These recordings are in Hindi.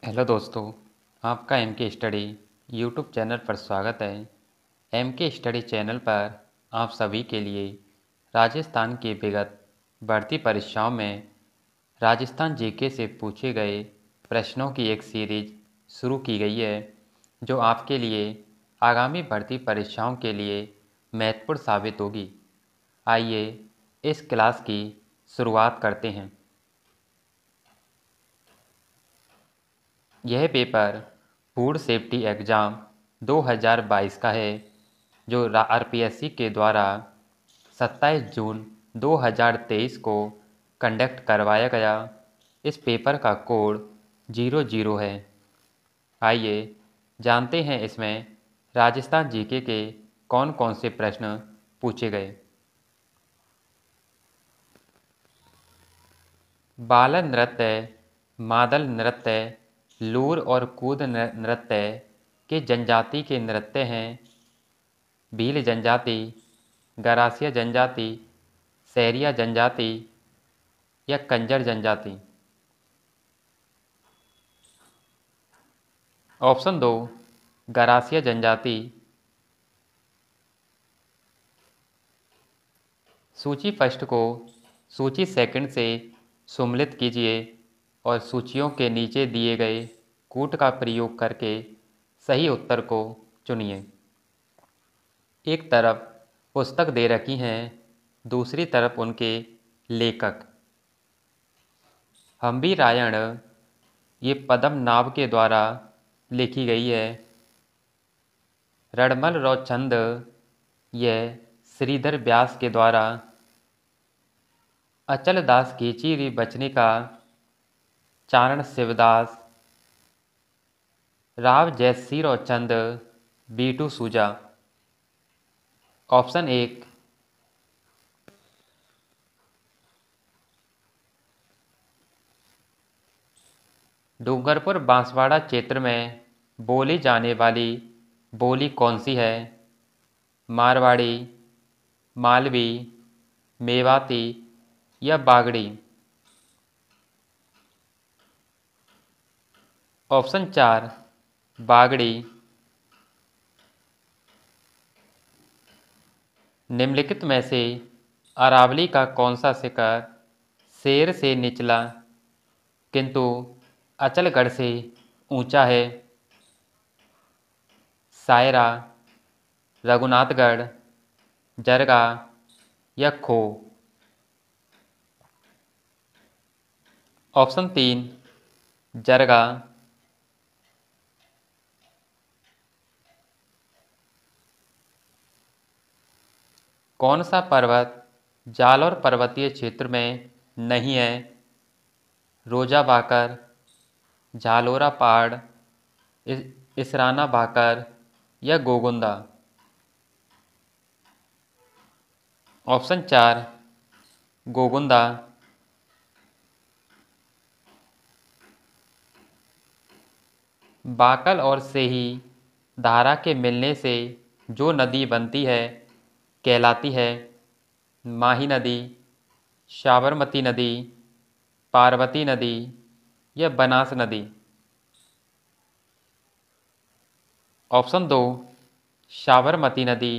हेलो दोस्तों, आपका एम के स्टडी यूट्यूब चैनल पर स्वागत है। एम के स्टडी चैनल पर आप सभी के लिए राजस्थान की विगत भर्ती परीक्षाओं में राजस्थान जीके से पूछे गए प्रश्नों की एक सीरीज शुरू की गई है, जो आपके लिए आगामी भर्ती परीक्षाओं के लिए महत्वपूर्ण साबित होगी। आइए इस क्लास की शुरुआत करते हैं। यह पेपर फूड सेफ्टी एग्ज़ाम 2022 का है, जो आरपीएससी के द्वारा 27 जून 2023 को कंडक्ट करवाया गया। इस पेपर का कोड 00 है। आइए जानते हैं इसमें राजस्थान जीके के कौन कौन से प्रश्न पूछे गए। बाल नृत्य, मादल नृत्य, लूर और कूद नृत्य के जनजाति के नृत्य हैं। भील जनजाति, गरासिया जनजाति, सैरिया जनजाति या कंजर जनजाति। ऑप्शन 2 गरासिया जनजाति। सूची फर्स्ट को सूची सेकंड से सम्मिलित कीजिए और सूचियों के नीचे दिए गए कूट का प्रयोग करके सही उत्तर को चुनिए। एक तरफ पुस्तक दे रखी हैं, दूसरी तरफ उनके लेखक। हम्बी रायण ये पद्मनाभ के द्वारा लिखी गई है। रणमल रौचंद यह श्रीधर व्यास के द्वारा। अचल दास खींची बचने का चारण शिवदास। राव जयसी रौचंद बीटू सूजा। ऑप्शन 1 डूंगरपुर बांसवाड़ा क्षेत्र में बोली जाने वाली बोली कौन सी है? मारवाड़ी, मालवी, मेवाती या बागड़ी। ऑप्शन 4 बागड़ी। निम्नलिखित में से अरावली का कौन सा शिखर शेर से निचला किंतु अचलगढ़ से ऊंचा है? सायरा, रघुनाथगढ़, जरगा या खो। ऑप्शन 3 जरगा। कौन सा पर्वत जालौर पर्वतीय क्षेत्र में नहीं है? रोजा भाकर, झालोरा पहाड़, इसराना भाकर या गोगुंदा। ऑप्शन 4 गोगुंदा। बाकल और सेही धारा के मिलने से जो नदी बनती है कहलाती है? माही नदी, साबरमती नदी, पार्वती नदी या बनास नदी। ऑप्शन 2 साबरमती नदी।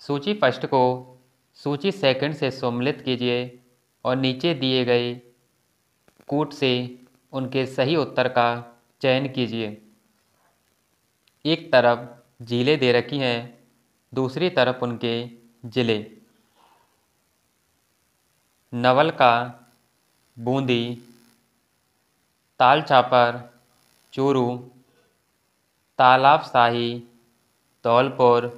सूची फर्स्ट को सूची सेकंड से सम्मिलित कीजिए और नीचे दिए गए कूट से उनके सही उत्तर का चयन कीजिए। एक तरफ झीलें दे रखी हैं, दूसरी तरफ उनके जिले। नवलका, बूंदी, ताल छापर, चूरू, तालाब शाही, धौलपुर,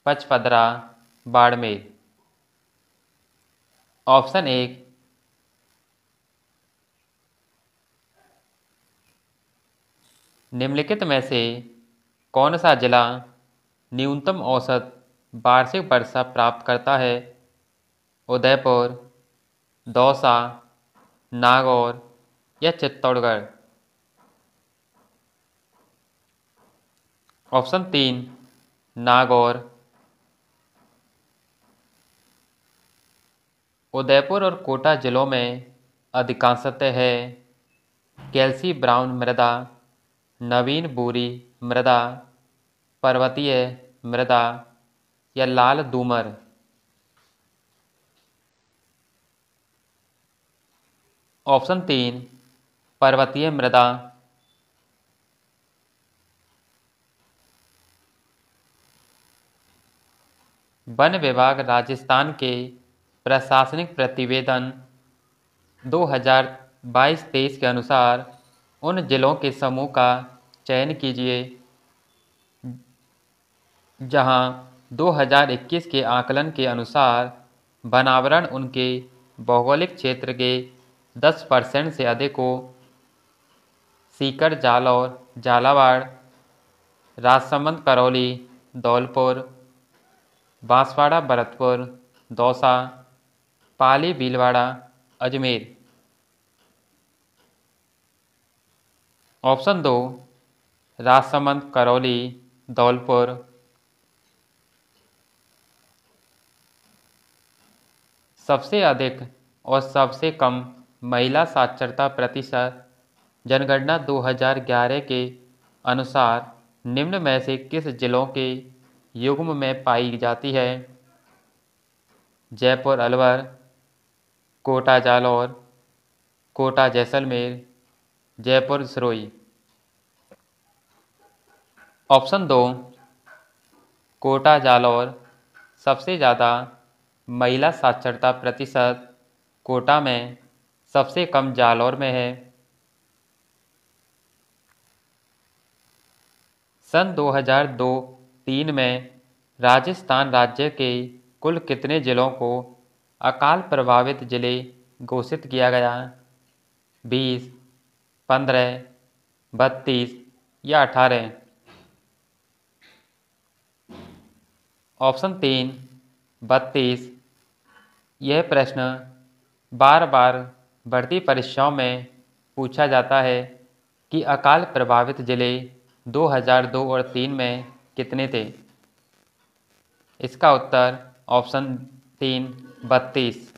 पचपदरा, बाड़मेर। ऑप्शन 1 निम्नलिखित में से कौन सा जिला न्यूनतम औसत वार्षिक वर्षा प्राप्त करता है? उदयपुर, दौसा, नागौर या चित्तौड़गढ़। ऑप्शन 3 नागौर। उदयपुर और कोटा जिलों में अधिकांशतः है कैल्सी ब्राउन मृदा, नवीन बूरी मृदा, पर्वतीय मृदा या लाल दूमर। ऑप्शन 3 पर्वतीय मृदा। वन विभाग राजस्थान के प्रशासनिक प्रतिवेदन 2022-23 के अनुसार उन जिलों के समूह का चयन कीजिए जहां 2021 के आकलन के अनुसार वनावरण उनके भौगोलिक क्षेत्र के 10% से अधिक हो। सीकर, जालौर, झालावाड़, राजसमंद, करौली, धौलपुर, बांसवाड़ा, भरतपुर, दौसा, पाली, भीलवाड़ा, अजमेर। ऑप्शन 2 राजसमंद, करौली, धौलपुर। सबसे अधिक और सबसे कम महिला साक्षरता प्रतिशत जनगणना 2011 के अनुसार निम्न में से किस जिलों के युग्म में पाई जाती है? जयपुर, अलवर, कोटा, जालौर, कोटा, जैसलमेर, जयपुर, सिरोही। ऑप्शन 2 कोटा, जालौर। सबसे ज़्यादा महिला साक्षरता प्रतिशत कोटा में, सबसे कम जालौर में है। सन 2002-03 में राजस्थान राज्य के कुल कितने जिलों को अकाल प्रभावित जिले घोषित किया गया? 20, 15, 32 या 18? ऑप्शन 3 32। यह प्रश्न बार बार भर्ती परीक्षाओं में पूछा जाता है कि अकाल प्रभावित जिले 2002 और 3 में कितने थे? इसका उत्तर ऑप्शन 3 32।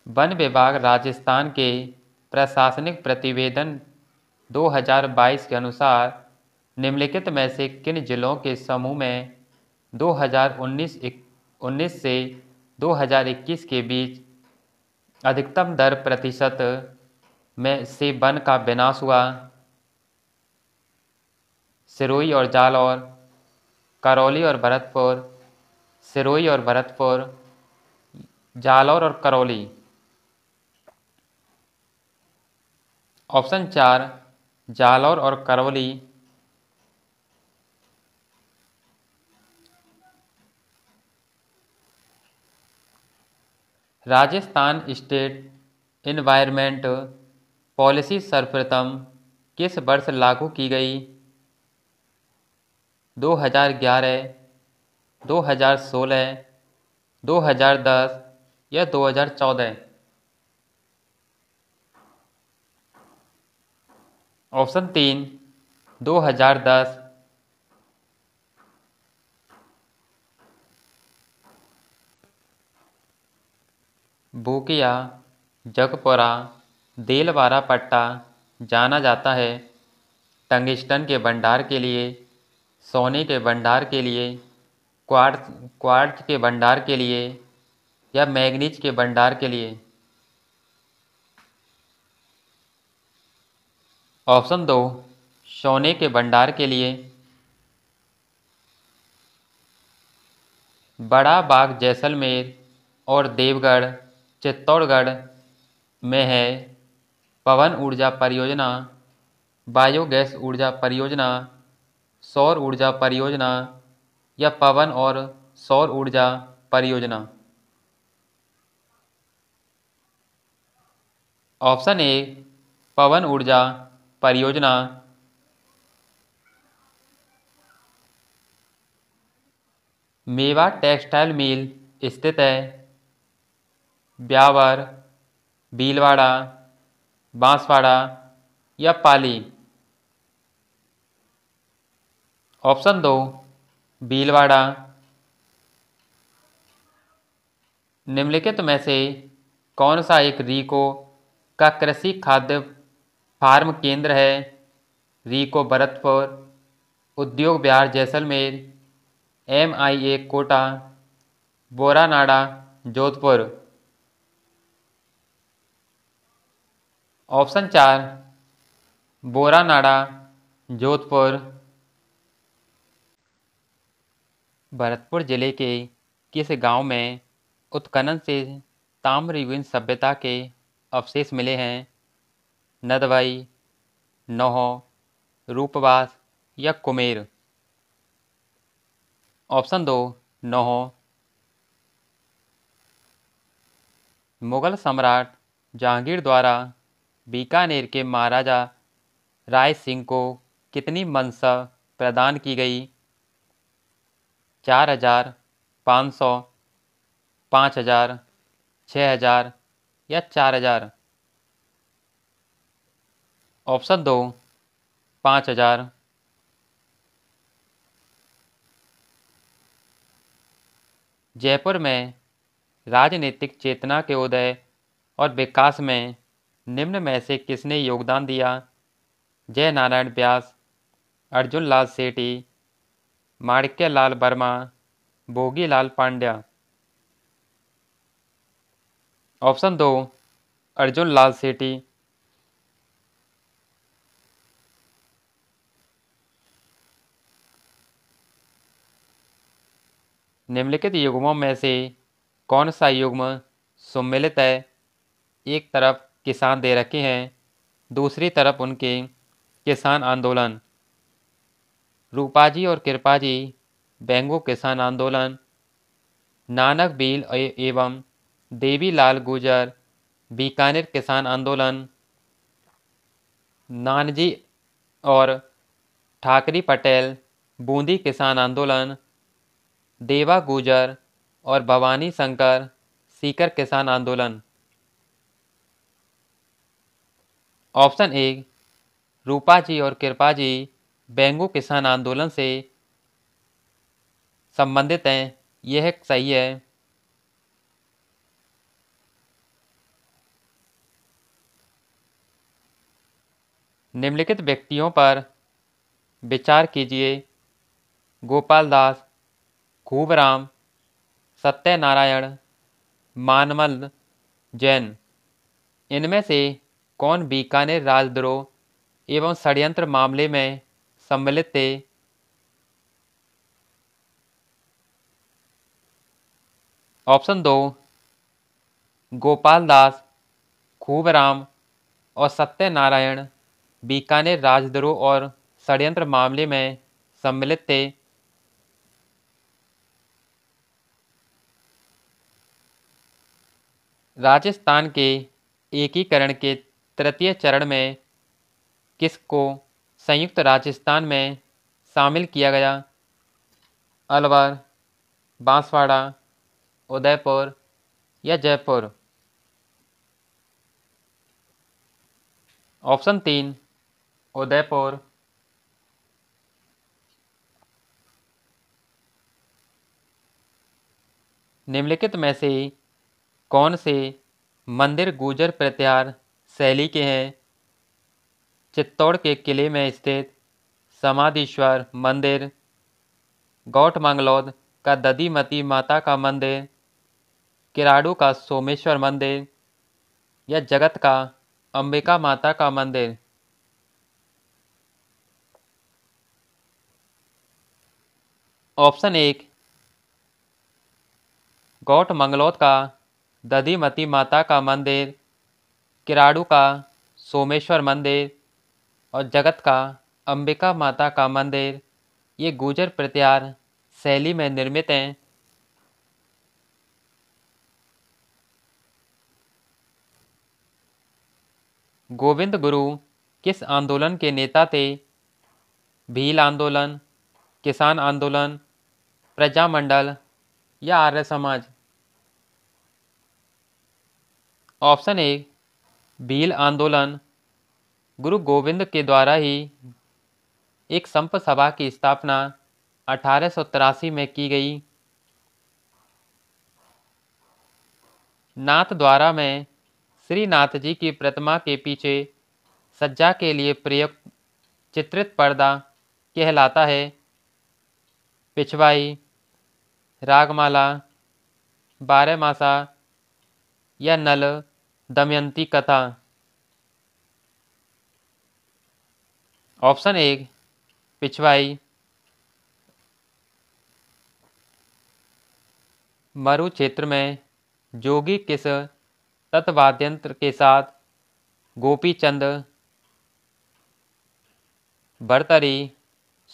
वन विभाग राजस्थान के प्रशासनिक प्रतिवेदन 2022 के अनुसार निम्नलिखित में से किन जिलों के समूह में 2019 से 2021 के बीच अधिकतम दर प्रतिशत में से वन का विनाश हुआ? सिरोही और जालौर, करौली और भरतपुर, सिरोही और भरतपुर, जालौर और करौली। ऑप्शन 4 जालौर और Karauli. Rajasthan state environment policy सर्वप्रथम किस वर्ष लागू की गई? 2011, 2016, 2010 या 2014? ऑप्शन 3 2010। भूकिया, जगपुरा, देलवारा पट्टा जाना जाता है टंगिस्टन के भंडार के लिए, सोने के भंडार के लिए, क्वार्ट्ज के भंडार के लिए या मैग्नीज के भंडार के लिए? ऑप्शन 2 सोने के भंडार के लिए। बड़ा बाग जैसलमेर और देवगढ़ चित्तौड़गढ़ में है पवन ऊर्जा परियोजना, बायोगैस ऊर्जा परियोजना, सौर ऊर्जा परियोजना या पवन और सौर ऊर्जा परियोजना? ऑप्शन 1 पवन ऊर्जा परियोजना। मेवा टेक्सटाइल मिल स्थित है ब्यावर, भीलवाड़ा, बांसवाड़ा या पाली? ऑप्शन 2 भीलवाड़ा। निम्नलिखित में से कौन सा एक रीको का कृषि खाद्य फार्म केंद्र है? रीको भरतपुर, उद्योग विहार जैसलमेर, MIA कोटा, बोरानाडा जोधपुर। ऑप्शन 4 बोरानाडा जोधपुर। भरतपुर जिले के किस गांव में उत्खनन से ताम्रयुगीन सभ्यता के अवशेष मिले हैं? नदवाई, नौहो, रूपवास या कुमेर। ऑप्शन 2 नौहो। मुगल सम्राट जहांगीर द्वारा बीकानेर के महाराजा राय सिंह को कितनी मनसब प्रदान की गई? 4000, 500, 5000, 6000 या 4000। ऑप्शन 2 5000। जयपुर में राजनीतिक चेतना के उदय और विकास में निम्न में से किसने योगदान दिया? जय नारायण व्यास, अर्जुन लाल सेठी, माणिक्यलाल वर्मा, भोगीलाल पांड्या। ऑप्शन 2 अर्जुन लाल सेठी। निम्नलिखित युग्मों में से कौन सा युग्म सम्मिलित है? एक तरफ किसान दे रखे हैं, दूसरी तरफ उनके किसान आंदोलन। रूपाजी और कृपाजी बेंगो किसान आंदोलन, नानक भील एवं देवीलाल गुर्जर बीकानेर किसान आंदोलन, नानजी और ठाकरी पटेल बूंदी किसान आंदोलन, देवा गुर्जर और भवानी शंकर सीकर किसान आंदोलन। ऑप्शन 1 रूपाजी और कृपाजी बेंगो किसान आंदोलन से संबंधित हैं, यह सही है। निम्नलिखित व्यक्तियों पर विचार कीजिए। गोपाल दास, खूबराम, सत्यनारायण, मानमल जैन। इनमें से कौन बीकानेर राजद्रोह एवं षड्यंत्र मामले में सम्मिलित थे? ऑप्शन 2 गोपाल दास, खूबराम और सत्यनारायण बीकानेर राजद्रोह और षड्यंत्र मामले में सम्मिलित थे। राजस्थान के एकीकरण के तृतीय चरण में किसको संयुक्त राजस्थान में शामिल किया गया? अलवर, बांसवाड़ा, उदयपुर या जयपुर। ऑप्शन 3 उदयपुर। निम्नलिखित में से कौन से मंदिर गुर्जर प्रत्यार शैली के हैं? चित्तौड़ के किले में स्थित समाधीश्वर मंदिर, गौठ मंगलौद का दधीमती माता का मंदिर, किराड़ू का सोमेश्वर मंदिर या जगत का अंबिका माता का मंदिर। ऑप्शन 1 गौठ मंगलौद का दधीमती माता का मंदिर, किराड़ू का सोमेश्वर मंदिर और जगत का अंबिका माता का मंदिर ये गुर्जर प्रत्यार शैली में निर्मित हैं। गोविंद गुरु किस आंदोलन के नेता थे? भील आंदोलन, किसान आंदोलन, प्रजामंडल या आर्य समाज। ऑप्शन 1 भील आंदोलन। गुरु गोविंद के द्वारा ही एक संप सभा की स्थापना 1883 में की गई। नाथ द्वारा में श्री नाथ जी की प्रतिमा के पीछे सज्जा के लिए प्रयुक्त चित्रित पर्दा कहलाता है। पिछवाई, रागमाला, बारहमासा या नल दमयंती कथा। ऑप्शन 1 पिछवाई। मरु क्षेत्र में जोगी किस तत्वाद्यंत्र के साथ गोपीचंद, बरतरी,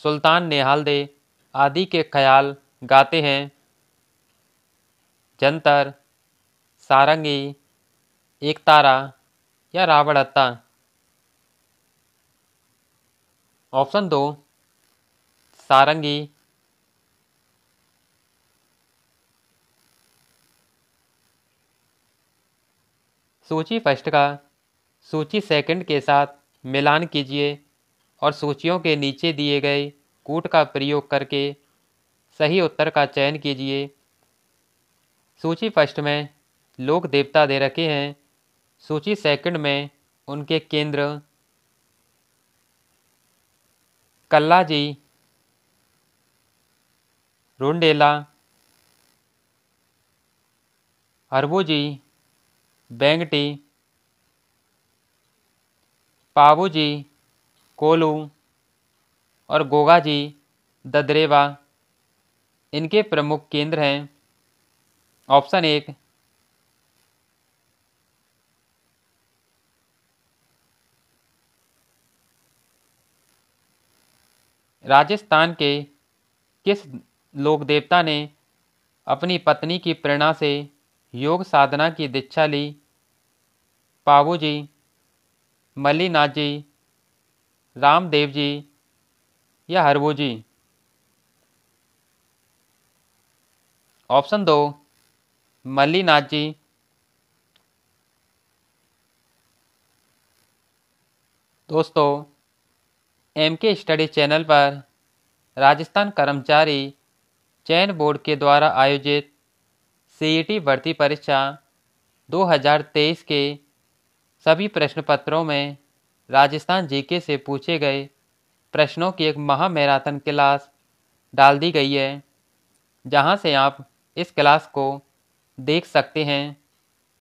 सुल्तान नेहालदे आदि के ख्याल गाते हैं? जंतर, सारंगी, एकतारा या रावणहत्ता। ऑप्शन 2 सारंगी। सूची फर्स्ट का सूची सेकंड के साथ मिलान कीजिए और सूचियों के नीचे दिए गए कूट का प्रयोग करके सही उत्तर का चयन कीजिए। सूची फर्स्ट में लोक देवता दे रखे हैं। सूची सेकंड में उनके केंद्र कल्लाजी, रुंडेला, हरबूजी, बेंगटी, पाबूजी, कोलू और गोगाजी ददरेवा इनके प्रमुख केंद्र हैं। ऑप्शन 1 राजस्थान के किस लोक देवता ने अपनी पत्नी की प्रेरणा से योग साधना की दीक्षा ली? पाबूजी, मल्लीनाथ जी, रामदेव जी या हरबूजी। ऑप्शन 2 मल्लीनाथ जी। दोस्तों, एमके स्टडी चैनल पर राजस्थान कर्मचारी चयन बोर्ड के द्वारा आयोजित सीईटी भर्ती परीक्षा 2023 के सभी प्रश्न पत्रों में राजस्थान जीके से पूछे गए प्रश्नों की एक महा मैराथन क्लास डाल दी गई है, जहां से आप इस क्लास को देख सकते हैं।